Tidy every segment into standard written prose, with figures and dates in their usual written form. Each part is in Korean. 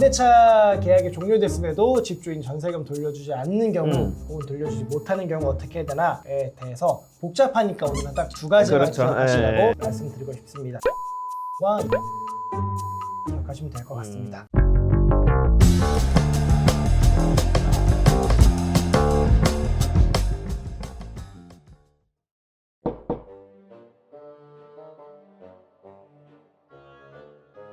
임대차 계약이 종료됐음에도 집주인 전세금 돌려주지 않는 경우 혹은 돌려주지 못하는 경우 어떻게 해야 되나에 대해서 복잡하니까 오늘은 딱 두 가지만 그렇죠. 기억하시라고 말씀드리고 싶습니다. 기억하시면 될 것 같습니다.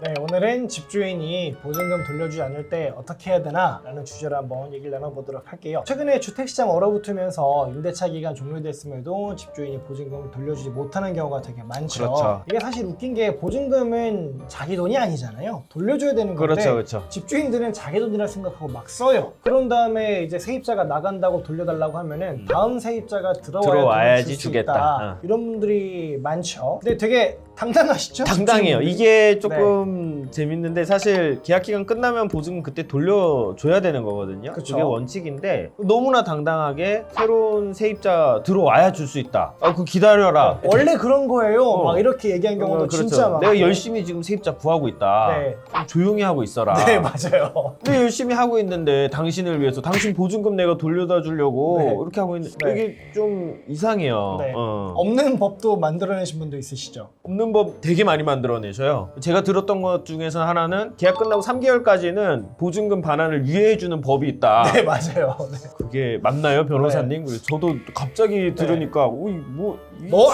네, 오늘은 집주인이 보증금 돌려주지 않을 때 어떻게 해야 되나 라는 주제로 한번 얘기를 나눠보도록 할게요. 최근에 주택시장 얼어붙으면서 임대차 기간 종료됐음에도 집주인이 보증금을 돌려주지 못하는 경우가 되게 많죠. 그렇죠. 이게 사실 웃긴 게 보증금은 자기 돈이 아니잖아요. 돌려줘야 되는 건데 그렇죠. 집주인들은 자기 돈이라 생각하고 막 써요. 그런 다음에 이제 세입자가 나간다고 돌려달라고 하면은 다음 세입자가 들어와야지 줄 수 주겠다. 있다. 이런 분들이 많죠. 근데 되게 당당하시죠? 당당해요. 집주인분들이? 이게 조금 재밌는데 사실 계약 기간 끝나면 보증금 그때 돌려줘야 되는 거거든요. 그쵸. 그게 원칙인데 너무나 당당하게 새로운 세입자 들어와야 줄 수 있다. 그 기다려라. 원래 그런 거예요. 막 어. 이렇게 얘기한 경우도 그렇죠. 진짜 많고. 내가 열심히 지금 세입자 구하고 있다. 네. 좀 조용히 하고 있어라. 네, 맞아요. 왜 열심히 하고 있는데 당신을 위해서 당신 보증금 내가 돌려다 주려고 네. 이렇게 하고 있는데 네. 이게 좀 이상해요. 네. 어. 없는 법도 만들어내신 분도 있으시죠? 없는 법 되게 많이 만들어내셔요. 제가 들었던 것 중에서 하나는 계약 끝나고 3개월까지는 보증금 반환을 유예해주는 법이 있다. 네, 맞아요. 네. 그게 맞나요, 변호사님? 그래서 저도 갑자기 들으니까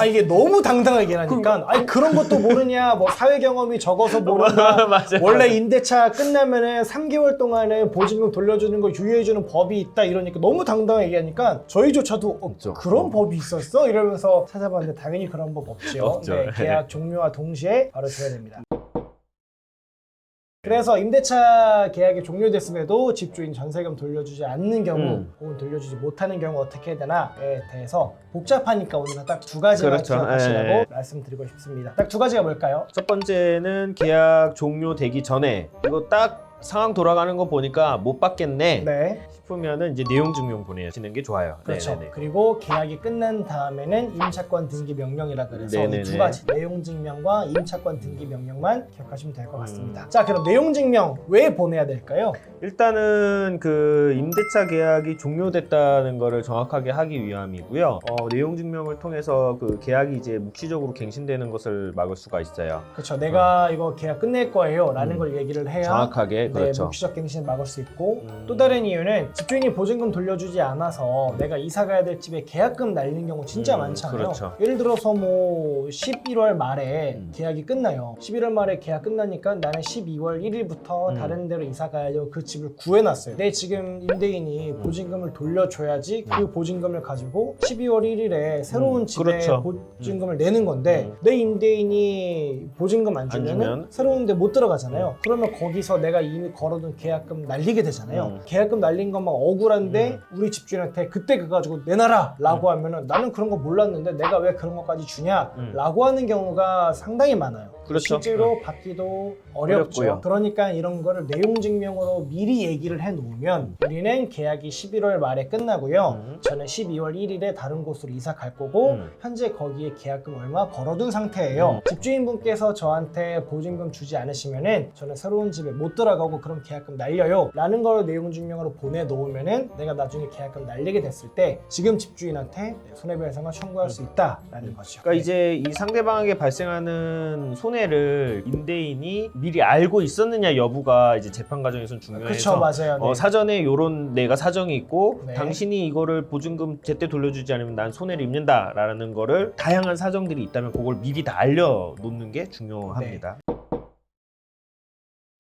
이게 너무 당당하게 하니까 아니 그런 것도 모르냐, 뭐 사회 경험이 적어서 모르냐. 맞아요. 원래 임대차 끝나면은 3개월 동안은 보증금 돌려주는 거 유예해주는 법이 있다 이러니까 너무 당당하게 얘기하니까 저희조차도 없죠. 그런 법이 있었어? 이러면서 찾아봤는데 당연히 그런 법 없죠. 없죠. 네, 계약 종료와 동시에 바로 줘야 됩니다. 그래서 임대차 계약이 종료됐음에도 집주인 전세금 돌려주지 않는 경우 혹은 돌려주지 못하는 경우 어떻게 해야 되나에 대해서 복잡하니까 오늘은 딱 두 가지만 그렇죠. 기억하시라고 말씀드리고 싶습니다. 딱 두 가지가 뭘까요? 첫 번째는 계약 종료되기 전에 이거 딱 상황 돌아가는 거 보니까 못 받겠네 네, 싶으면은 이제 내용 증명 보내시는 게 좋아요. 그렇죠. 네네네. 그리고 계약이 끝난 다음에는 임차권 등기 명령이라 그래서 이 네네네. 두 가지 내용 증명과 임차권 등기 명령만 기억하시면 될 것 같습니다. 자, 그럼 내용 증명 왜 보내야 될까요? 일단은 그 임대차 계약이 종료됐다는 거를 정확하게 하기 위함이고요. 내용 증명을 통해서 그 계약이 이제 묵시적으로 갱신되는 것을 막을 수가 있어요. 그렇죠. 내가 이거 계약 끝낼 거예요 라는 걸 얘기를 해야 정확하게 그렇죠. 묵시적 갱신을 막을 수 있고 또 다른 이유는 집주인이 보증금 돌려주지 않아서 내가 이사 가야 될 집에 계약금 날리는 경우 진짜 많잖아요. 그렇죠. 예를 들어서 뭐 11월 말에 계약이 끝나요. 11월 말에 계약 끝나니까 나는 12월 1일부터 다른 데로 이사 가야죠. 그 집을 구해놨어요. 내 지금 임대인이 보증금을 돌려줘야지 그 보증금을 가지고 12월 1일에 새로운 집에 그렇죠. 보증금을 내는 건데 내 임대인이 보증금 안 주면 새로운 데 못 들어가잖아요. 그러면 거기서 내가 이미 걸어둔 계약금 날리게 되잖아요. 계약금 날린 것만 억울한데 우리 집주인한테 그때 그거 가지고 내놔라 라고 하면은 나는 그런 거 몰랐는데 내가 왜 그런 것까지 주냐 라고 하는 경우가 상당히 많아요. 그렇죠. 실제로 받기도 어렵죠. 어렵고요. 그러니까 이런 거를 내용 증명으로 미리 얘기를 해 놓으면 우리는 계약이 11월 말에 끝나고요. 저는 12월 1일에 다른 곳으로 이사 갈 거고 현재 거기에 계약금 얼마 걸어둔 상태예요. 집주인분께서 저한테 보증금 주지 않으시면은 저는 새로운 집에 못 들어가고 그럼 계약금 날려요 라는 걸 내용 증명으로 보내 놓으면은 내가 나중에 계약금 날리게 됐을 때 지금 집주인한테 손해배상을 청구할 수 있다라는 거죠. 그러니까 이제 이 상대방에게 발생하는 손해를 임대인이 미리 알고 있었느냐 여부가 이제 재판 과정에서는 중요해서 그렇죠, 맞아요. 네. 사전에 요런 내가 사정이 있고 네. 당신이 이거를 보증금 제때 돌려주지 않으면 난 손해를 입는다라는 거를 다양한 사정들이 있다면 그걸 미리 다 알려놓는 게 중요합니다.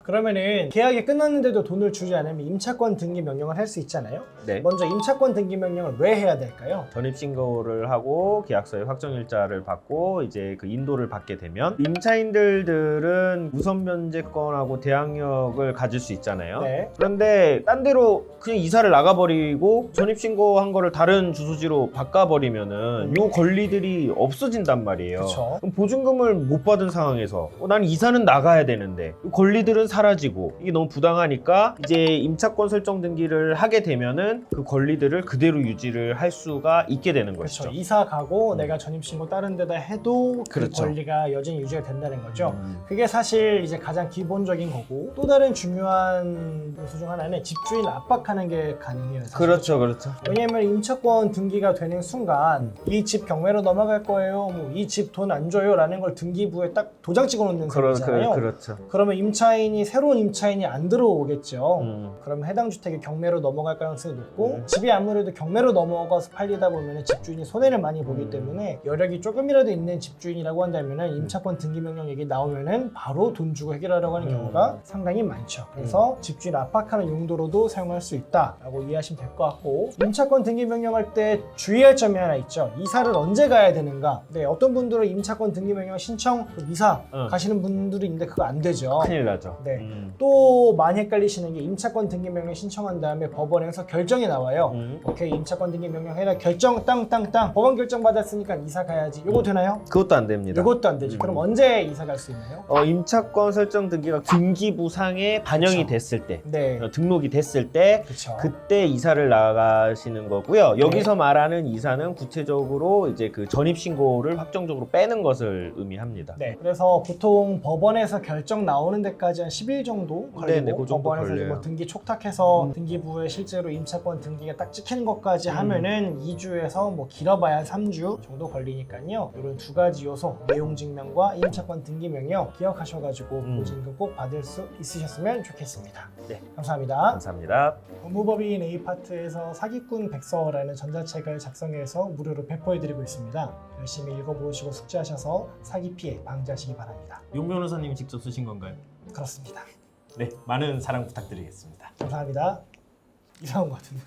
그러면은 계약이 끝났는데도 돈을 주지 않으면 임차권 등기 명령을 할 수 있잖아요. 네. 먼저 임차권 등기 명령을 왜 해야 될까요? 전입신고를 하고 계약서의 확정일자를 받고 이제 그 인도를 받게 되면 임차인들은 우선 면제권하고 대항력을 가질 수 있잖아요. 네. 그런데 딴 데로 그냥 이사를 나가버리고 전입신고한 거를 다른 주소지로 바꿔버리면은 요 권리들이 없어진단 말이에요. 그쵸. 그럼 보증금을 못 받은 상황에서 난 이사는 나가야 되는데 이 권리들은 사라지고 이게 너무 부당하니까 이제 임차권 설정 등기를 하게 되면은 그 권리들을 그대로 유지를 할 수가 있게 되는 그렇죠. 것이죠. 이사 가고 내가 전입신고 다른 데다 해도 그 그렇죠. 권리가 여전히 유지가 된다는 거죠. 그게 사실 이제 가장 기본적인 거고, 또 다른 중요한 요소 중 하나는 집주인 압박하는 게 가능해요. 사실. 그렇죠, 그렇죠. 왜냐면 임차권 등기가 되는 순간 이 집 경매로 넘어갈 거예요, 뭐 이 집 돈 안 줘요 라는 걸 등기부에 딱 도장 찍어 놓는 셈이잖아요. 그렇죠. 그러면 임차인이 새로운 임차인이 안 들어오겠죠. 그러면 해당 주택이 경매로 넘어갈 가능성이 높고, 집이 아무래도 경매로 넘어가서 팔리다 보면 집주인이 손해를 많이 보기 때문에 여력이 조금이라도 있는 집주인이라고 한다면 임차권 등기 명령 얘기 나오면은 바로 돈 주고 해결하려고 하는 경우가 상당히 많죠. 그래서 집주인 압박하는 용도로도 사용할 수 있다라고 이해하시면 될 것 같고, 임차권 등기 명령할 때 주의할 점이 하나 있죠. 이사를 언제 가야 되는가. 네, 어떤 분들은 임차권 등기 명령 신청 이사 가시는 분들이 있는데 그거 안 되죠. 큰일 나죠. 네. 또 많이 헷갈리시는 게 임차권 등기 명령 신청한 다음에 법원에서 결정이 나와요. 오케이, 임차권 등기 명령 해라, 결정 땅땅땅, 법원 결정 받았으니까 이사 가야지. 요거 되나요? 그것도 안 됩니다. 이것도 안 되지. 그럼 언제 이사 갈 수 있나요? 임차권 설정 등기가 등기부상에 반영이 그쵸. 됐을 때, 네, 등록이 됐을 때 그렇죠. 그때 이사를 나가시는 거고요. 여기서 말하는 이사는 구체적으로 이제 그 전입 신고를 확정적으로 빼는 것을 의미합니다. 네, 그래서 보통 법원에서 결정 나오는 데까지 한 10일 정도 걸리고, 네네, 그 정도 법원에서 이제 걸려요. 뭐 등기 촉탁해서 등기부에 실제로 임차권 등기가 딱 찍히는 것까지 하면은 2주에서 뭐 길어봐야 한 3주 정도 걸리니까요. 이런 두 가지 요소, 내용 증명과 임차권 등기 명령 기억하셔가지고 보증금 꼭 받을 수 있으셨으면 좋겠습니다. 네, 감사합니다. 감사합니다. 법무법인 A파트에서 사기꾼 백서라는 전자책을 작성해서 무료로 배포해드리고 있습니다. 열심히 읽어보시고 숙지하셔서 사기 피해 방지하시기 바랍니다. 용 변호사님이 직접 쓰신 건가요? 그렇습니다. 네, 많은 사랑 부탁드리겠습니다. 감사합니다. 이상한 것 같은데.